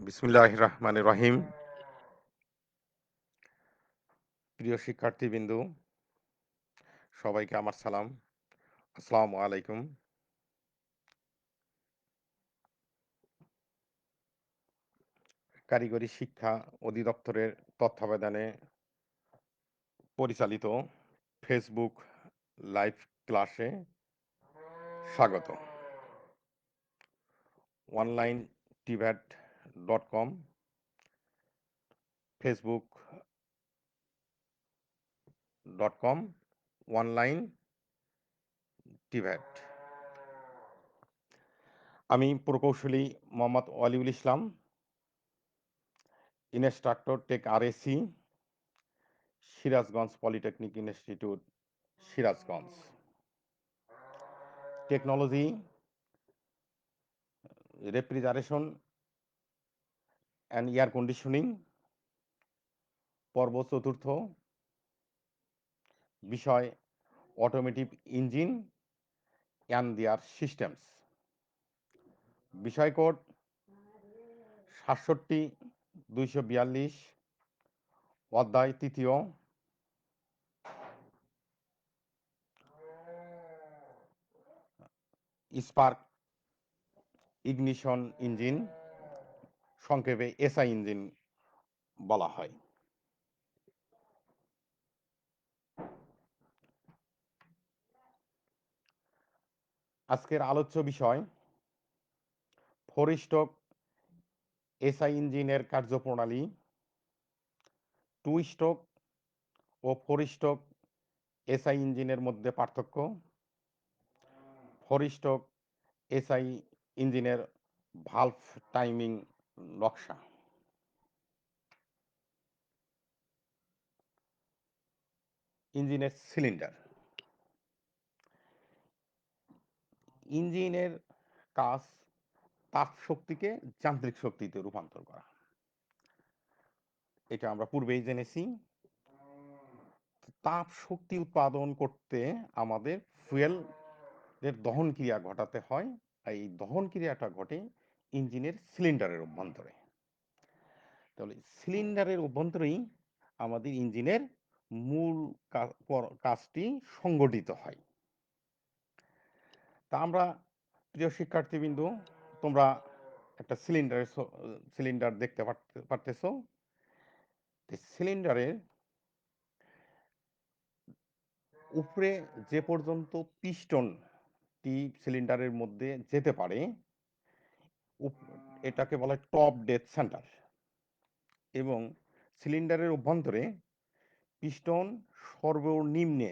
বিসমিল্লাহির রহমানির রহিম। প্রিয় শিক্ষার্থীবৃন্দু, সবাইকে আমার সালাম। আসসালামু আলাইকুম। কারিগরি শিক্ষা অধিদপ্তরের তত্ত্বাবধানে পরিচালিত ফেসবুক লাইভ ক্লাসে স্বাগত। Online tvat.com, facebook.com, online tvat। আমি প্রকৌশলী Mohammad Waliul Islam, instructor tech RAC, Sirajganj polytechnic institute, Sirajganj. Technology, refrigeration and air conditioning, পর্ব চতুর্থ, বিষয় automotive engine and their systems. বিষয় কোড ৬৭-২৪২, অধ্যায় তৃতীয়, স্পার্ক ইগনিশন ইঞ্জিন, সংক্ষেপে এসআই ইঞ্জিন বলা হয়। আজকের আলোচ্য বিষয় ফোর স্ট্রোক এসআই ইঞ্জিনের কার্যপ্রণালী, টু স্ট্রোক ও ফোর স্ট্রোক এসআই ইঞ্জিনের মধ্যে পার্থক্য, ফোর স্ট্রোক এসআই ইঞ্জিনের ভালভ টাইমিং নকশা। ইঞ্জিনের সিলিন্ডার। ইঞ্জিনের কাজ তাপ শক্তিকে যান্ত্রিক শক্তিতে রূপান্তর করা, এটা আমরা পূর্বেই জেনেছি। তাপ শক্তি উৎপাদন করতে আমাদের ফুয়েলের দহন ক্রিয়া ঘটাতে হয়। এই দহন ক্রিয়াটা ঘটে ইঞ্জিনের সিলিন্ডারের অভ্যন্তরে। তাহলে সিলিন্ডারের অভ্যন্তরেই আমাদের ইঞ্জিনের মূল কাজটি সংগঠিত হয়। তা আমরা, প্রিয় শিক্ষার্থীবৃন্দু, তোমরা একটা সিলিন্ডার দেখতে পারতেছো। সিলিন্ডারের উপরে যে পর্যন্ত পিস্টনটি সিলিন্ডারের মধ্যে যেতে পারে, এটাকে বলা হয় টপ ডেড সেন্টার। এবং সিলিন্ডারের অভ্যন্তরে পিস্টন সর্বনিম্নে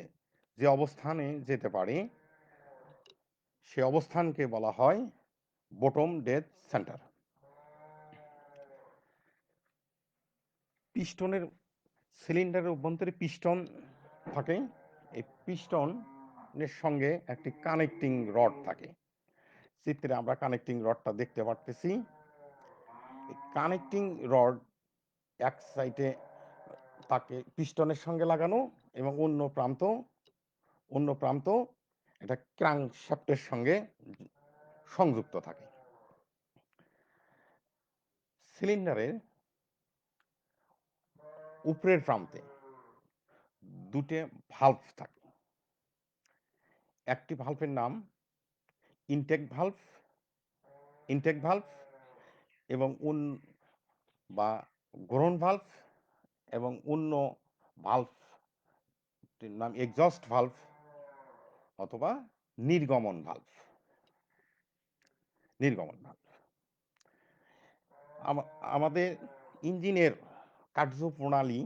যে অবস্থানে যেতে পারে, সে অবস্থানকে বলা হয় বটম ডেড সেন্টার। পিস্টনের সিলিন্ডারের অভ্যন্তরে পিস্টন থাকে। এই পিস্টনের সঙ্গে একটি কানেক্টিং রড থাকে। চিত্রে আমরা কানেক্টিং রডটা দেখতে পারতেছি। কানেক্টিং রড এক সাইডে তাকে পিস্টনের সঙ্গে লাগানো এবং অন্য প্রান্ত এটা ক্র্যাঙ্কশ্যাফটের সঙ্গে সংযুক্ত থাকে। সিলিন্ডারের উপরের প্রান্তে দুটো ভালভ থাকে। একটি ভালভের নাম ইনটেক ভালভ এবং বা গ্রহণ ভালভ, এবং অন্য ভালভটির নাম এক্সস্ট ভালভ অথবা নির্গমন ভালভ। আমাদের ইঞ্জিনের কার্যপ্রণালী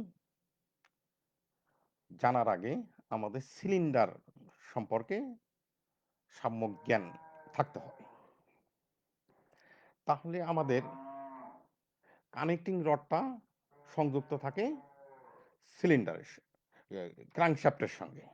জানার আগে আমাদের সিলিন্ডার সম্পর্কে সম্যক জ্ঞান থাকতে হবে। তাহলে আমাদের কানেক্টিং রডটা সংযুক্ত থাকে সিলিন্ডারের ক্র্যাঙ্কশ্যাফটের সঙ্গে।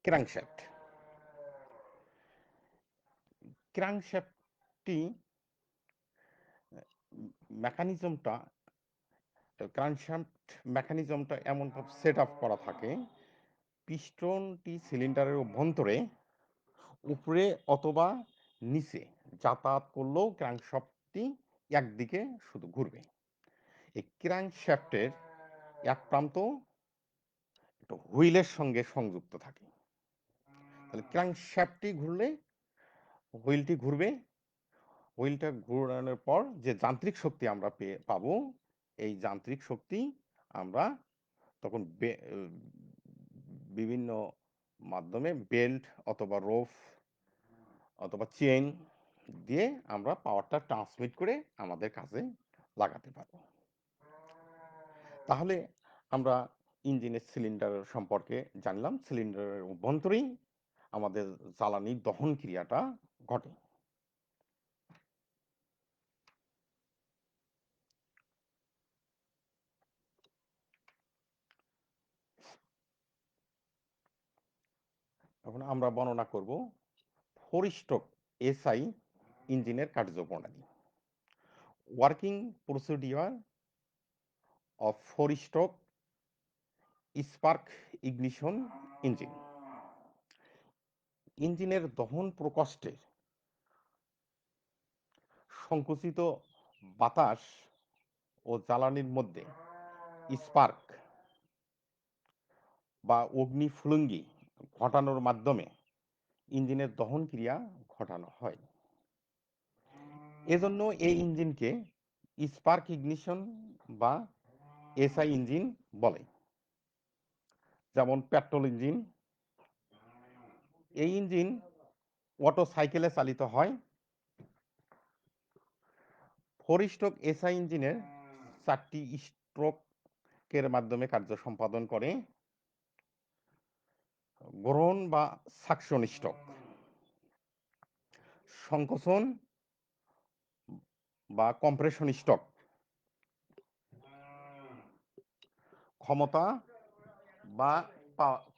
ক্র্যাঙ্কশ্যাফট ক্র্যাঙ্কশ্যাফটটি মেকানিজমটা ক্রাঙ্কশ্যাফট মেকানিজমটা এমনভাবে সেট আপ করা থাকে, পিস্টনটি সিলিন্ডারের অভ্যন্তরে উপরে অথবা নিচে যাতায়াত করলেও ক্র্যাঙ্কশ্যাফটটি একদিকে শুধু ঘুরবে। এই ক্র্যাঙ্কশ্যাফটের এক প্রান্ত একটা হুইলের সঙ্গে সংযুক্ত থাকে। তাহলে ক্র্যাঙ্কশ্যাফটটি ঘুরলে হুইলটি ঘুরবে। হুইলটা ঘুরানোর পর যে যান্ত্রিক শক্তি আমরা পাবো, এই যান্ত্রিক শক্তি আমরা তখন বিভিন্ন মাধ্যমে বেল্ট অথবা রোপ অথবা চেইন দিয়ে আমরা পাওয়ারটা ট্রান্সমিট করে আমাদের কাজে লাগাতে পারবো। তাহলে আমরা ইঞ্জিনের সিলিন্ডার সম্পর্কে জানলাম। সিলিন্ডারের অভ্যন্তরেই আমাদের জ্বালানির দহন ক্রিয়াটা ঘটে। এখন আমরা বর্ণনা করব ফোর স্ট্রোক এসআই ইঞ্জিনের কার্যপ্রণালী। Working procedure of four stroke spark ignition engine. ইঞ্জিনের দহন প্রকোষ্ঠে সংকুচিত বাতাস ও জ্বালানির মধ্যে স্পার্ক বা অগ্নিফুলঙ্গি ঘটানোর মাধ্যমে ইঞ্জিনের দহন ক্রিয়া ঘটানো হয়। এজন্য এই ইঞ্জিনকে স্পার্ক ইগনিশন বা এসআই ইঞ্জিন বলে। যেমন পেট্রোল ইঞ্জিন, এই ইঞ্জিন অটো সাইকেলে চালিত হয়। ফোর স্ট্রোক এসআই ইঞ্জিনের 4টি স্ট্রোকের মাধ্যমে কার্য সম্পাদন করে। গ্রহণ বা সাকশন স্ট্রোক, সংকোচন বা কম্প্রেশন স্ট্রোক, ক্ষমতা বা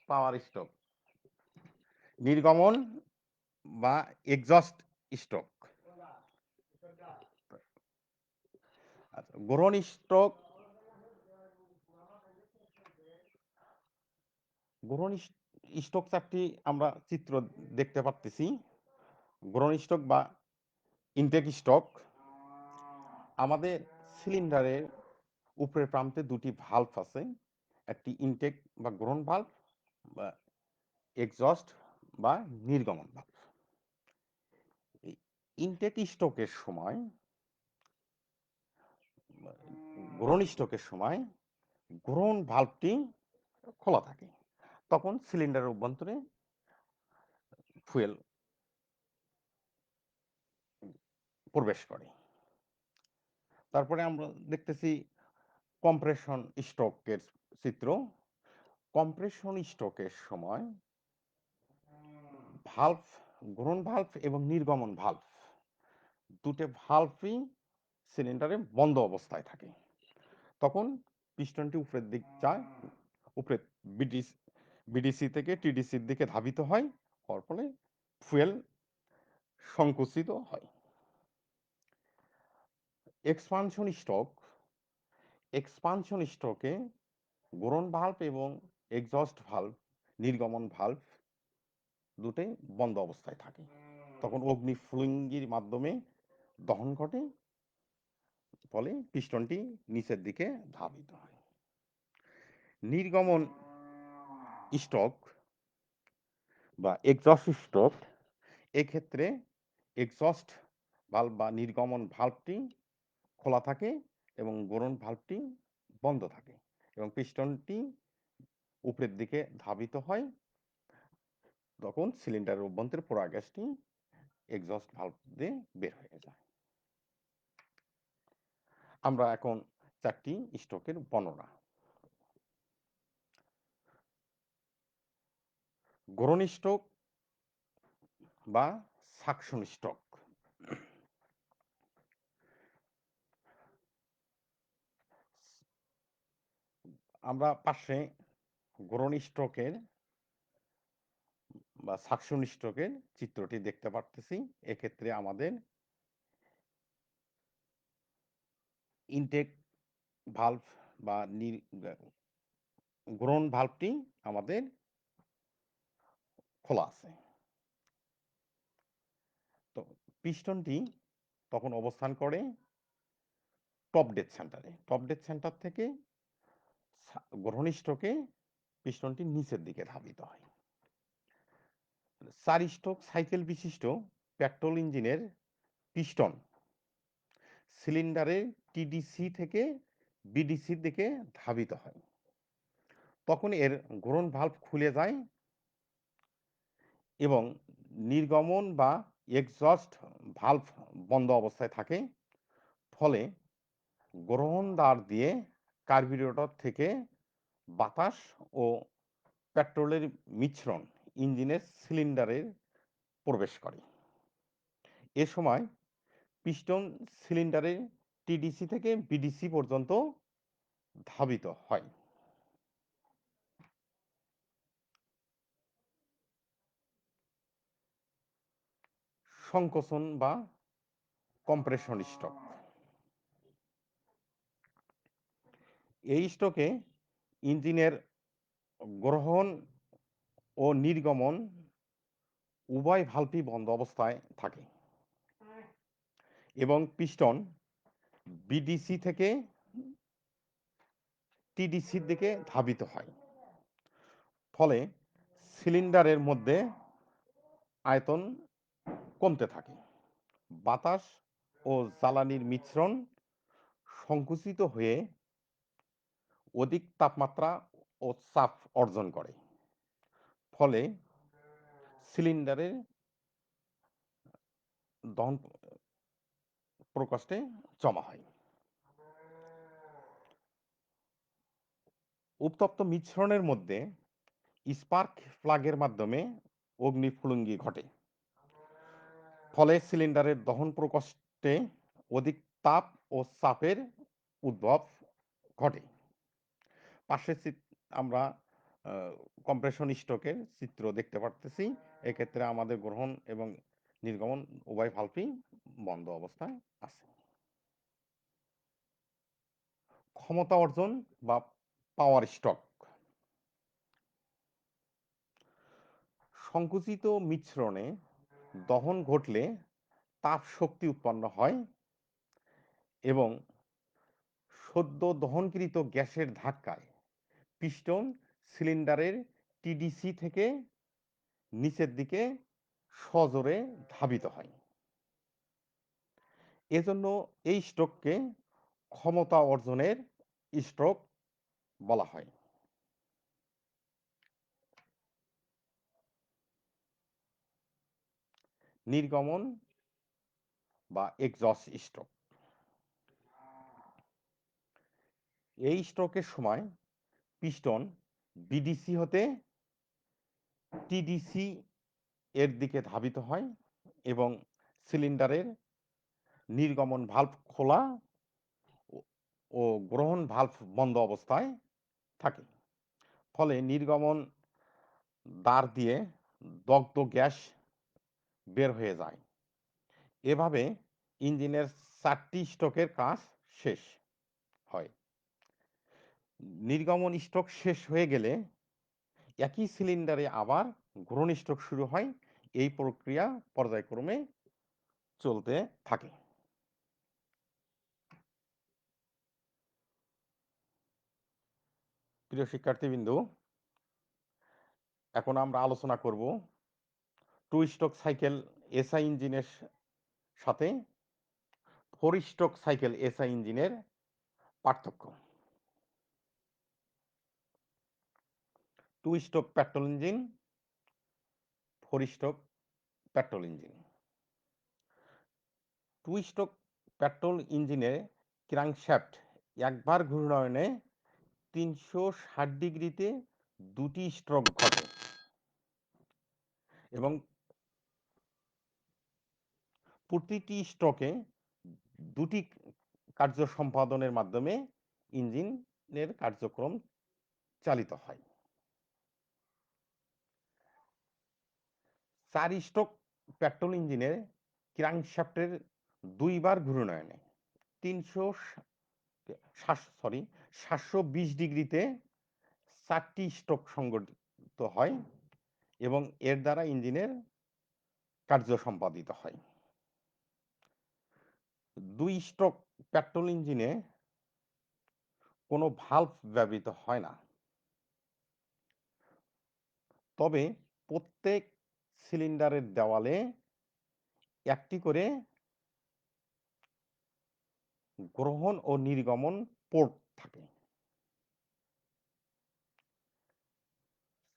পাওয়ার স্ট্রোক, নির্গমন বা এক্সস্ট স্ট্রোক। গ্রহণ স্ট্রোক, গ্রহণ স্ট্রোক 4টি আমরা চিত্র দেখতে পাচ্ছি। গ্রহণ স্ট্রোক বা ইনটেক স্ট্রোক, আমাদের সিলিন্ডারের উপরের প্রান্তে দুটি ভালভ আছে, একটি ইনটেক বা গ্রহণ ভালভ বা এক্সস্ট বা নির্গমন ভালভ। এই ইনটেক স্ট্রোকের সময়, গ্রহণ স্ট্রোকের সময় গ্রহণ ভালভটি খোলা থাকে, তখন সিলিন্ডারের অভ্যন্তরে ফুয়েল প্রবেশ করে। তারপরে আমরা দেখতেছি কম্প্রেশন স্ট্রোকের চিত্র। কম্প্রেশন স্ট্রোকের সময় ভালভ, গ্রহণ ভালভ এবং নির্গমন ভালভ দুটো ভালভই সিলিন্ডারে বন্ধ অবস্থায় থাকে। তখন পিস্টনটি উপরের দিক যায়, উপরে বিডিসি থেকে টিডিসির দিকে ধাবিত হয়, হওয়ার ফলে ফুয়েল সংকুচিত হয়। এক্সপানশন স্ট্রোক, এক্সপানশন স্ট্রোকে গ্রহণ ভালভ এবং এক্সস্ট ভালভ, নির্গমন ভালভ দুটোই বন্ধ অবস্থায় থাকে। তখন অগ্নিফুলঙ্গির মাধ্যমে দহন ঘটে, ফলে পিস্টনটি নিচের দিকে ধাবিত হয়। নির্গমন স্ট্রোক বা এক্সস্ট স্ট্রোক, এক্ষেত্রে এক্সস্ট ভালভ বা নির্গমন ভালভটি খোলা থাকে এবং গ্রহণ ভালভটি বন্ধ থাকে এবং পিস্টনটি উপরের দিকে ধাবিত হয়, তখন সিলিন্ডারের অভ্যন্তরে পোড়া গ্যাসটি এক্সস্ট ভালভ দিয়ে বের হয়ে যায়। আমরা এখন 4টি স্ট্রোকের বর্ণনা। গ্রহণ স্ট্রোক বা সাকশন স্ট্রোক। আমরা পাশে গ্রহণ স্ট্রোকের বা সাকশন স্ট্রোকের চিত্রটি দেখতে পারতেছি। এক্ষেত্রে আমাদের ইনটেক ভালভ বা গ্রহণ ভালভটি আমাদের খোলা আছে। তো পিস্টনটি তখন অবস্থান করে টপ ডেড সেন্টারে। টপ ডেড সেন্টার থেকে গ্রহণ স্ট্রোকে পিস্টনটি নিচের দিকে ধাবিত হয়। 4 স্ট্রোক সাইকেল বিশিষ্ট পেট্রোল ইঞ্জিনের পিস্টন সিলিন্ডারের টিডিসি থেকে বিডিসির দিকে ধাবিত হয়। তখন এর গ্রহণ ভালভ খুলে যায় এবং নির্গমন বা এক্সজস্ট ভালভ বন্ধ অবস্থায় থাকে। ফলে গ্রহণ দ্বার দিয়ে কার্বুরেটর থেকে বাতাস ও পেট্রোলের মিশ্রণ ইঞ্জিনের সিলিন্ডারে প্রবেশ করে। এ সময় পিস্টন সিলিন্ডারে টিডিসি থেকে বিডিসি পর্যন্ত ধাবিত হয়। সংকোচন বা কম্প্রেশন স্ট্রোক। এই স্ট্রোকে ইঞ্জিনের গ্রহণ ও নির্গমন উভয় ভালভই বন্ধ অবস্থায় থাকে এবং পিস্টন বিডিসি থেকে টিডিসির দিকে ধাবিত হয়। ফলে সিলিন্ডারের মধ্যে আয়তন কমতে থাকে। বাতাস ও জ্বালানির মিশ্রণ সংকুচিত হয়ে অধিক তাপমাত্রা ও চাপ অর্জন করে। ফলে সিলিন্ডারে দহন প্রকোষ্ঠে জমা হয়। উত্তপ্ত মিশ্রণের মধ্যে স্পার্ক প্লাগের মাধ্যমে অগ্নিস্ফুলিঙ্গি ঘটে। ফলে সিলিন্ডারের দহন প্রকোষ্ঠে অধিক তাপ ও চাপের উদ্ভব ঘটে। পাশের আমরা কম্প্রেশন স্ট্রোকের চিত্র দেখতে পারতেছি। এক্ষেত্রে আমাদের গ্রহণ এবং নির্গমন উভয় ভালভই বন্ধ অবস্থায় আছে। ক্ষমতা অর্জন বা পাওয়ার স্ট্রোক। সংকুচিত মিশ্রণে দহন ঘটলে তাপ শক্তি উৎপন্ন হয় এবং সদ্য দহনকৃত গ্যাসের ধাক্কায় পিস্টন সিলিন্ডারের টিডিসি থেকে নিচের দিকে সজোরে ধাবিত হয়। এজন্য এই স্ট্রোককে ক্ষমতা অর্জনের স্ট্রোক বলা হয়। নির্গমন বা এক্সজস্ট স্ট্রোক। এই স্ট্রোকের সময় পিস্টন বিডিসি হতে টিডিসি এর দিকে ধাবিত হয় এবং সিলিন্ডারের নির্গমন ভালভ খোলা ও গ্রহণ ভালভ বন্ধ অবস্থায় থাকে। ফলে নির্গমন দ্বার দিয়ে দগ্ধ গ্যাস বের হয়ে যায়। এভাবে ইঞ্জিনের 4টি স্ট্রোকের কাজ শেষ হয়। নির্গমন স্ট্রোক শেষ হয়ে গেলে একই সিলিন্ডারে আবার গ্রহণ স্ট্রোক শুরু হয়। এই প্রক্রিয়া পর্যায়ক্রমে চলতে থাকে। প্রিয় শিক্ষার্থীবৃন্দ, এখন আমরা আলোচনা করব টু স্ট্রোক সাইকেল এসআই ইঞ্জিনের সাথে 4 স্ট্রোক সাইকেল এসআই ইঞ্জিনের পার্থক্য। Two stroke petrol engine, 4 stroke petrol engine. Two stroke petrol ইঞ্জিনে ক্র্যাঙ্কশ্যাফট একবার ঘূর্ণায়নে 360 ডিগ্রিতে দুটি স্ট্রোক ঘটে এবং প্রতিটি স্ট্রোকে দুটি কার্য সম্পাদনের মাধ্যমে ইঞ্জিনের কার্যক্রম চালিত হয়। 4 স্ট্রোক পেট্রোল ইঞ্জিনের ক্র্যাঙ্কশ্যাফটের দুইবার ঘূর্ণায়নে সরি 720 ডিগ্রিতে 4টি স্ট্রোক সংঘটিত হয় এবং এর দ্বারা ইঞ্জিনের কার্য সম্পাদিত হয়। 2 স্ট্রোক পেট্রোল ইঞ্জিনে কোনো ভালভ ব্যবহৃত হয় না। তবে প্রত্যেক সিলিন্ডারের দেওয়ালে একটি করে গ্রহণ ও নির্গমন পোর্ট থাকে।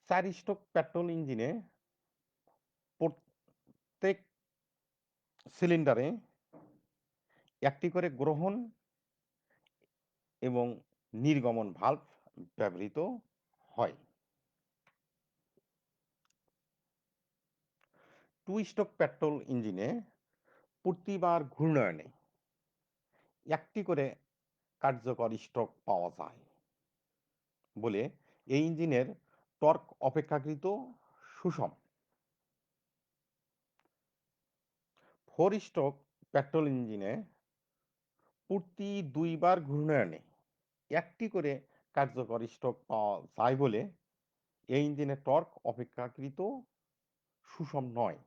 4 স্ট্রোক পেট্রোল ইঞ্জিনে প্রত্যেক সিলিন্ডারে একটি করে গ্রহণ এবং নির্গমন ভালভ ব্যবহৃত হয়। 2 স্ট্রোক পেট্রোল ইঞ্জিনে প্রতিবার ঘূর্ণয়নে একটি করে কার্যকর স্ট্রোক পাওয়া যায় বলে এই ইঞ্জিনের টর্ক অপেক্ষাকৃত সুষম। 4 স্ট্রোক পেট্রোল ইঞ্জিনে প্রতি 2 বার ঘূর্ণয়নে একটি করে কার্যকর স্ট্রোক পাওয়া যায় বলে এই ইঞ্জিনের টর্ক অপেক্ষাকৃত সুষম নয়।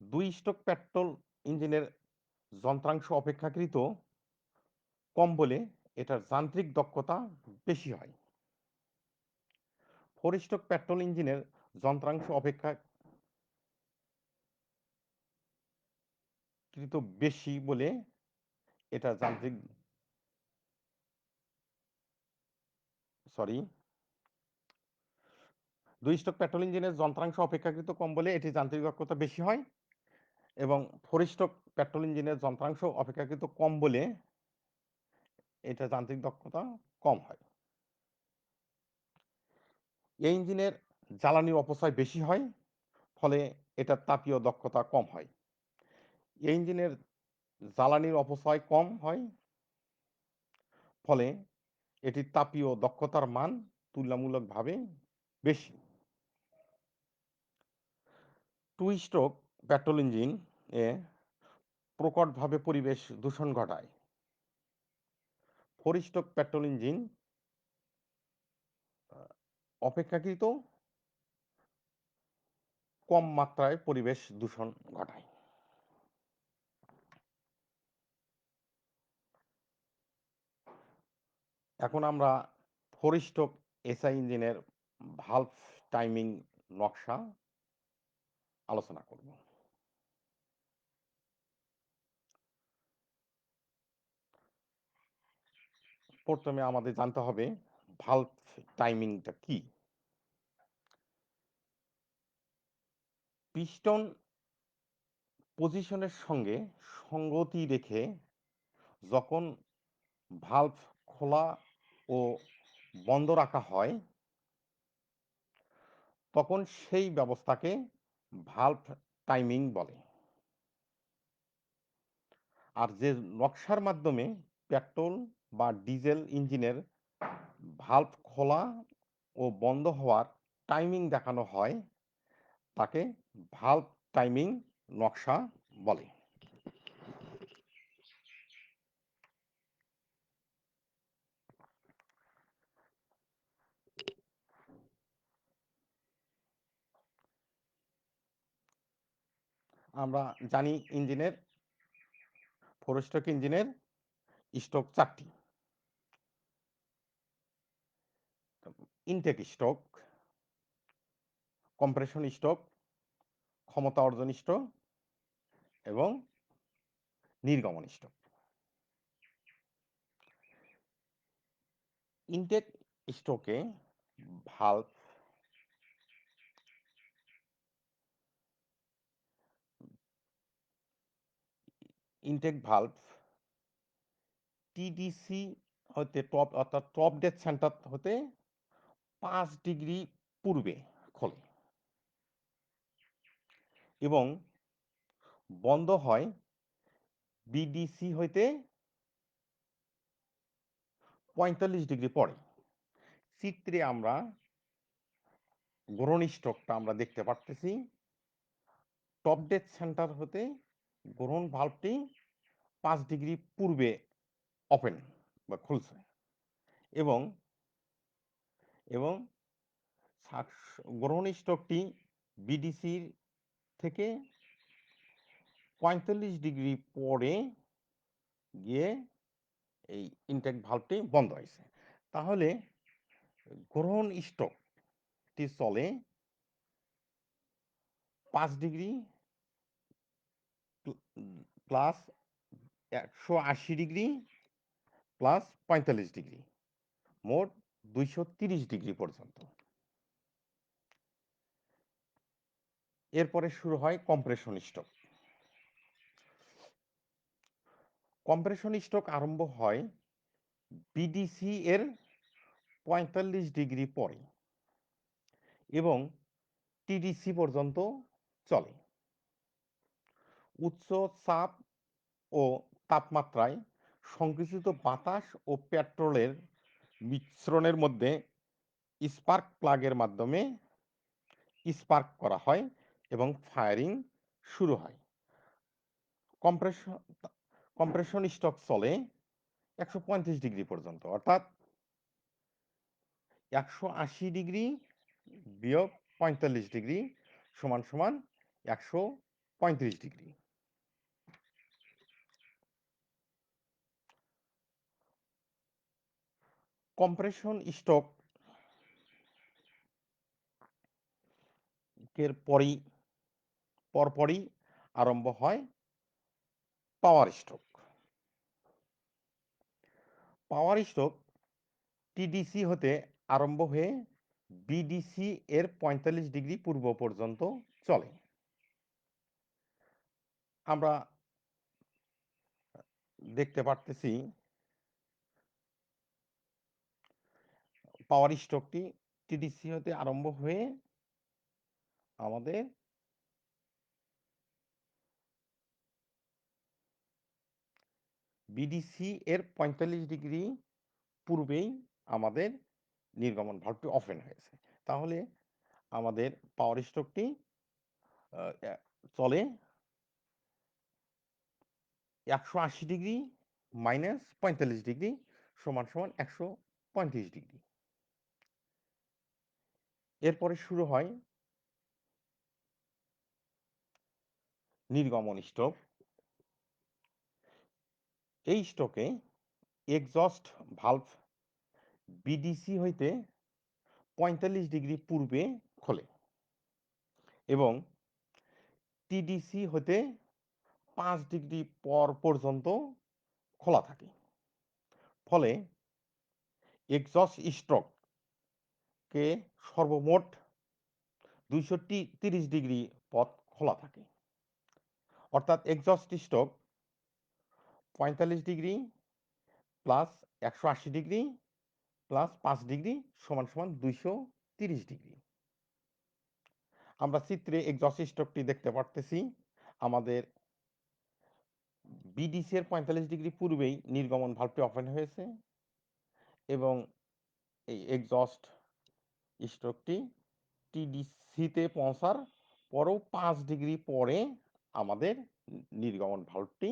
2 স্ট্রোক পেট্রোল ইঞ্জিনের যন্ত্রাংশ অপেক্ষাকৃত কম বলে এটার যান্ত্রিক দক্ষতা বেশি হয়। 4 স্ট্রোক পেট্রোল ইঞ্জিনের যন্ত্রাংশ অপেক্ষাকৃত বেশি বলে এটা যান্ত্রিক সরি 2 স্ট্রোক পেট্রোল ইঞ্জিনের যন্ত্রাংশ অপেক্ষাকৃত কম বলে এটি যান্ত্রিক দক্ষতা বেশি হয় এবং 4 স্ট্রোক পেট্রোল ইঞ্জিনের যন্ত্রাংশ অপেক্ষাকৃত কম বলে এটা যান্ত্রিক দক্ষতা কম হয়। এই ইঞ্জিনের জ্বালানির অপচয় বেশি হয়, ফলে এটার তাপীয় দক্ষতা কম হয়। এই ইঞ্জিনের জ্বালানির অপচয় কম হয়, ফলে এটির তাপীয় দক্ষতার মান তুলনামূলকভাবে বেশি। 2 স্ট্রোক পেট্রোল ইঞ্জিন এ প্রকটভাবে পরিবেশ দূষণ ঘটায়। 4 স্ট্রোক পেট্রোল ইঞ্জিন অপেক্ষাকৃত কম মাত্রায় পরিবেশ দূষণ ঘটায়। এখন আমরা 4 স্ট্রোক এসআই ইঞ্জিনের ভালভ টাইমিং নকশা আলোচনা করব। প্রথমে আমাদের জানতে হবে ভালভ টাইমিংটা কি। পিস্টন পজিশনের সঙ্গে সঙ্গতি রেখে যখন ভালভ খোলা ও বন্ধ রাখা হয় তখন সেই ব্যবস্থাকে ভালভ টাইমিং বলে। আর যে নকশার মাধ্যমে পেট্রোল বা ডিজেল ইঞ্জিনের ভালভ খোলা ও বন্ধ হওয়ার টাইমিং দেখানো হয় তাকে ভালভ টাইমিং নকশা বলে। আমরা জানি ইঞ্জিনের 4 স্ট্রোক ইঞ্জিনের স্ট্রোক 4টি। ইনটেক স্ট্রোক, কম্প্রেশন স্ট্রোক, ক্ষমতা অর্জন স্ট্রোক এবং নির্গমন স্ট্রোক। ইনটেক স্ট্রোকে ভালভ ইনটেক ভালভ টিডিসি হতে টপ অর্থাৎ টপ ডেড সেন্টার হতে 5 ডিগ্রি পূর্বে খোলে এবং বন্ধ হয় বিডিসি হইতে 45 ডিগ্রি পরে। চিত্রে আমরা গ্রহণ স্ট্রোকটা আমরা দেখতে পারতেছি। টপ ডেড সেন্টার হতে গ্রহণ ভালভটি 5 ডিগ্রি পূর্বে ওপেন বা খুলছে এবং এবং গ্রহণ স্ট্রোকটি বিডিসির থেকে ৪৫ ডিগ্রি পরে গিয়ে এই ইনটেক ভালভটি বন্ধ হয়েছে। তাহলে গ্রহণ স্ট্রোকটি চলে ৫ degree plus ১৮০ degree plus ৪৫ degree, মোট ২৩০ ডিগ্রি পর্যন্ত। এরপরে শুরু হয় কম্প্রেশন স্ট্রোক। কম্প্রেশন স্ট্রোক আরম্ভ হয় বিডিসি এর ৪৫ ডিগ্রি পরে এবং টিডিসি পর্যন্ত চলে। উচ্চ চাপ ও তাপমাত্রায় সংকুচিত বাতাস ও পেট্রোলের মিশ্রণের মধ্যে স্পার্ক প্লাগের মাধ্যমে স্পার্ক করা হয় এবং ফায়ারিং শুরু হয়। কম্প্রেশন কম্প্রেশন স্ট্রোক চলে ১৩৫ ডিগ্রি পর্যন্ত, অর্থাৎ ১৮০ ডিগ্রি বিয়োগ ৪৫ ডিগ্রি সমান সমান ১৩৫ ডিগ্রি। কম্প্রেশন স্ট্রোক এর পরপরই আরম্ভ হয় পাওয়ার স্ট্রোক। পাওয়ার স্ট্রোক টিডিসি হতে আরম্ভ হয়ে বিডিসি এর ৪৫ ডিগ্রি পূর্ব পর্যন্ত চলে। আমরা দেখতে পারতেছি পাওয়ার স্ট্রোকটি টিডিসি হতে আরম্ভ হয়ে আমাদের বিডিসি এর ৪৫ ডিগ্রি পূর্বেই আমাদের নির্গমন ভালভটি ওপেন হয়েছে। তাহলে আমাদের পাওয়ার স্ট্রোকটি চলে ১৮০ ডিগ্রি মাইনাস ৪৫ ডিগ্রি সমান সমান ১৩৫ ডিগ্রি। এরপরে শুরু হয় নির্গমন স্ট্রোক। এই স্ট্রোকে এক্সজস্ট ভালভ বিডিসি হইতে ৪৫ ডিগ্রি পূর্বে খোলে এবং টিডিসি হতে ৫ ডিগ্রি পর পর্যন্ত খোলা থাকে। ফলে এক্সজস্ট স্ট্রোকে সর্বমোট ২৩০ ডিগ্রি পথ খোলা থাকে। অর্থাৎ exhaust stroke ৪৫ degree plus ১৮০ degree plus ৫ degree সমান সমান ২৩০ ডিগ্রি। আমরা চিত্রে এক্সজস্ট স্ট্রোকটি দেখতে পারতেছি। আমাদের বিডিসি এর ৪৫ ডিগ্রি পূর্বেই নির্গমন ভালভটি ওপেন হয়েছে এবং এই এক্সজস্ট স্ট্রোকটি টিডিসিতে পৌঁছার পরেও ৫ ডিগ্রি পরে আমাদের নির্গমন ভালভটি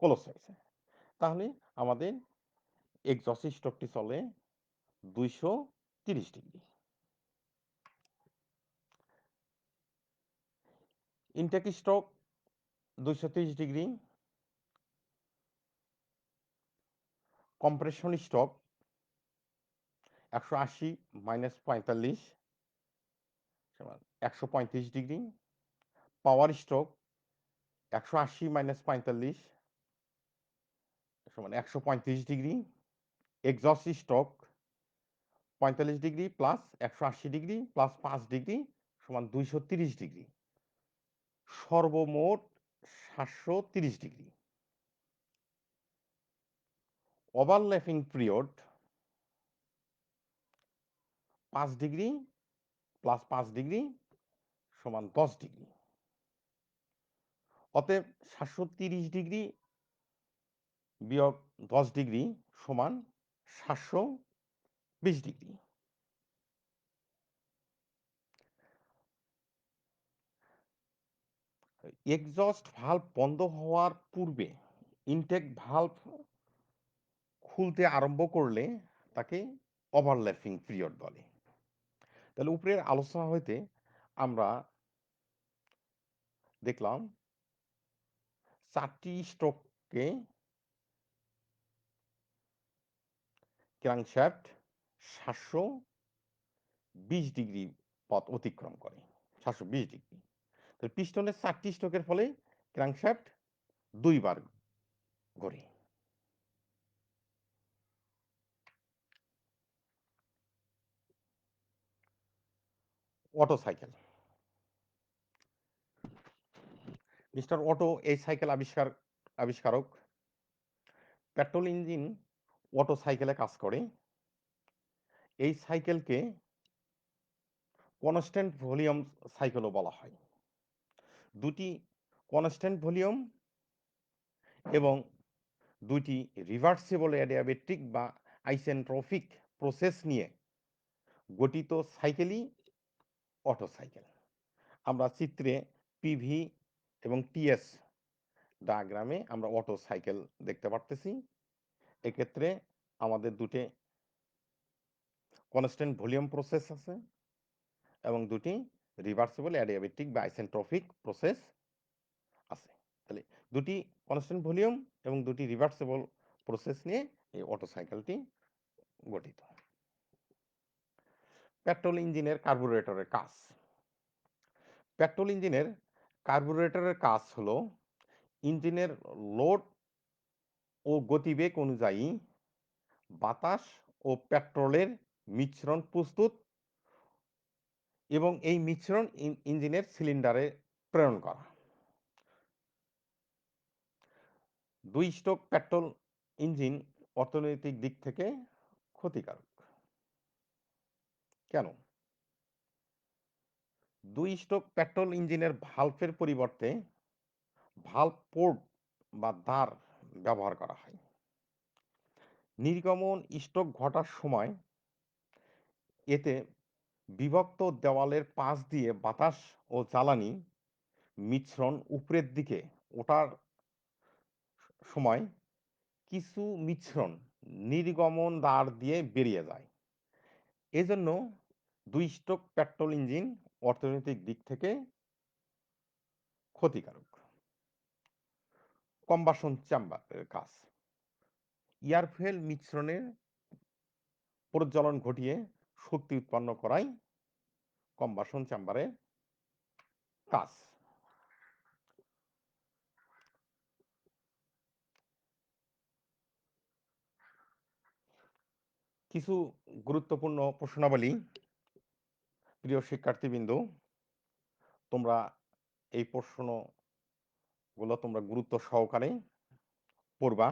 ক্লোজ হয়েছে। তাহলে আমাদের এক্সজস্ট স্ট্রোকটি চলে ২৩০ degree. Intake stroke ২৩০ degree. Compression stroke ১৮০ minus ৪৫ সমান ১৩৫ ডিগ্রি। পাওয়ার স্ট্রোক ১৮০ মাইনাস ৪৫ সমান ১৩৫ degree. Exhaust stroke ৪৫ degree plus ১৮০ degree plus ৫ degree সমান ২৩০ ডিগ্রি। সর্বমোট ৭৩০ degree. Overlapping period ৫ degree plus ৫ degree সমান ১০ ডিগ্রি। অতএব ৭৩০ ডিগ্রি বিয়োগ ১০ ডিগ্রি সমান ৭২০ ডিগ্রি। এক্সজস্ট ভালভ বন্ধ হওয়ার পূর্বে ইনটেক ভালভ খুলতে আরম্ভ করলে তাকে ওভারল্যাপিং পিরিয়ড বলে। তাহলে উপরের আলোচনা হইতে আমরা দেখলাম ৪টি স্ট্রোককে ক্র্যাঙ্কশ্যাফট ৭২০ ডিগ্রি পথ অতিক্রম করে। ৭২০ ডিগ্রি। তো পিস্টনের ৪টি স্ট্রোকের ফলে ক্র্যাঙ্কশ্যাফট ২ বার ঘোরে। Auto cycle. মিস্টার অটো এই সাইকেল আবিষ্কারক। পেট্রোল ইঞ্জিন অটো সাইকেলে কাজ করে। এই সাইকেলকে কনস্ট্যান্ট ভলিউম সাইকেলও বলা হয়। দুটি কনস্ট্যান্ট ভলিউম এবং দুইটি রিভার্সিবল অ্যাডিয়াবেটিক বা আইসেন্ট্রপিক প্রসেস নিয়ে গঠিত সাইকেলই অটো সাইকেল। আমরা চিত্রে পিভি এবং টিএস ডায়াগ্রামে আমরা অটো সাইকেল দেখতে পারতেছি। এক্ষেত্রে আমাদের দুটি কনস্ট্যান্ট ভলিউম প্রসেস আছে এবং দুটি রিভার্সিবল অ্যাডিয়াবেটিক বা আইসেন্ট্রপিক প্রসেস আছে। তাহলে দুটি কনস্ট্যান্ট ভলিউম এবং দুটি রিভার্সিবল প্রসেস নিয়ে এই অটো সাইকেলটি গঠিত। পেট্রোল ইঞ্জিনের কার্বুরেটরের কাজ। পেট্রোল ইঞ্জিনের কার্বুরেটরের কাজ হলো ইঞ্জিনের লোড ও গতিবেগ অনুযায়ী বাতাস ও পেট্রোলের মিশ্রণ প্রস্তুত এবং এই মিশ্রণ ইঞ্জিনের সিলিন্ডারে প্রেরণ করা। ২ স্ট্রোক পেট্রোল ইঞ্জিন অর্থনৈতিক দিক থেকে ক্ষতিকারক। কেন? ২ স্ট্রোক পেট্রোল ইঞ্জিনের ভালভের পরিবর্তে ভালভ পোর্ট বা দ্বার ব্যবহার করা হয়। নির্গমন স্ট্রোক ঘটার সময় এতে বিভক্ত দেওয়ালের পাশ দিয়ে বাতাস ও জ্বালানি মিশ্রণ উপরের দিকে ওঠার সময় কিছু মিশ্রণ নির্গমন দ্বার দিয়ে বেরিয়ে যায়। এজন্য ২ স্ট্রোক পেট্রোল ইঞ্জিন অর্থনৈতিক দিক থেকে ক্ষতিকারক। কম্বাসন চেম্বারের কাজ। এয়ার ফুয়েল মিশ্রণের প্রজ্বলন ঘটিয়ে শক্তি উৎপন্ন করাই কম্বাসন চেম্বারের কাজ। কিছু গুরুত্বপূর্ণ প্রশ্নাবলী। প্রিয় শিক্ষার্থীবৃন্দ, তোমরা এই প্রশ্নগুলো তোমরা গুরুত্ব সহকারে পড়বা।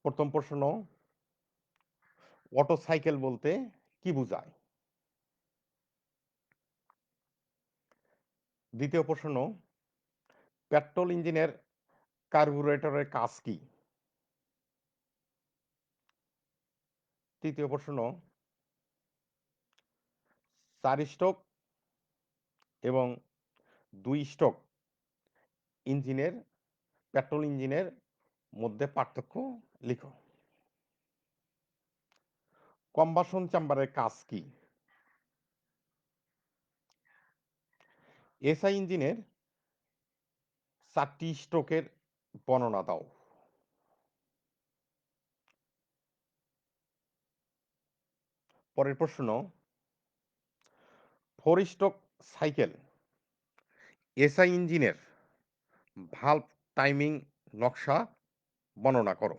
প্রথম প্রশ্ন, অটো সাইকেল বলতে কি বোঝায়? দ্বিতীয় প্রশ্ন, পেট্রোল ইঞ্জিনের কার্বুরেটরের কাজ কি? তৃতীয় প্রশ্ন, ৪ স্ট্রোক এবং ২ স্ট্রোক ইঞ্জিনের পেট্রোল ইঞ্জিনের মধ্যে পার্থক্য লিখো। কম্বাসন চেম্বারের কাজ কি? এসআই ইঞ্জিনের ৪টি স্ট্রোকের বর্ণনা দাও। পরের প্রশ্ন, 4 স্ট্রোক সাইকেল এসআই ইঞ্জিনের ভালভ টাইমিং নকশা বর্ণনা করো।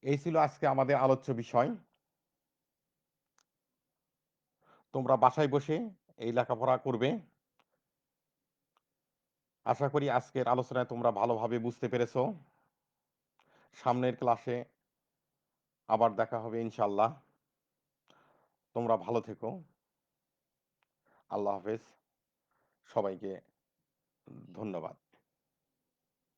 এই ছিল আজকে আমাদের আলোচ্য বিষয়। তোমরা বাসায় বসে এই লেখাপড়া করবে। আশা করি আজকের আলোচনায় তোমরা ভালোভাবে বুঝতে পেরেছো। সামনের ক্লাসে আবার দেখা হবে ইনশাআল্লাহ। তোমরা ভালো থেকো। আল্লাহ হাফেজ। সবাইকে ধন্যবাদ।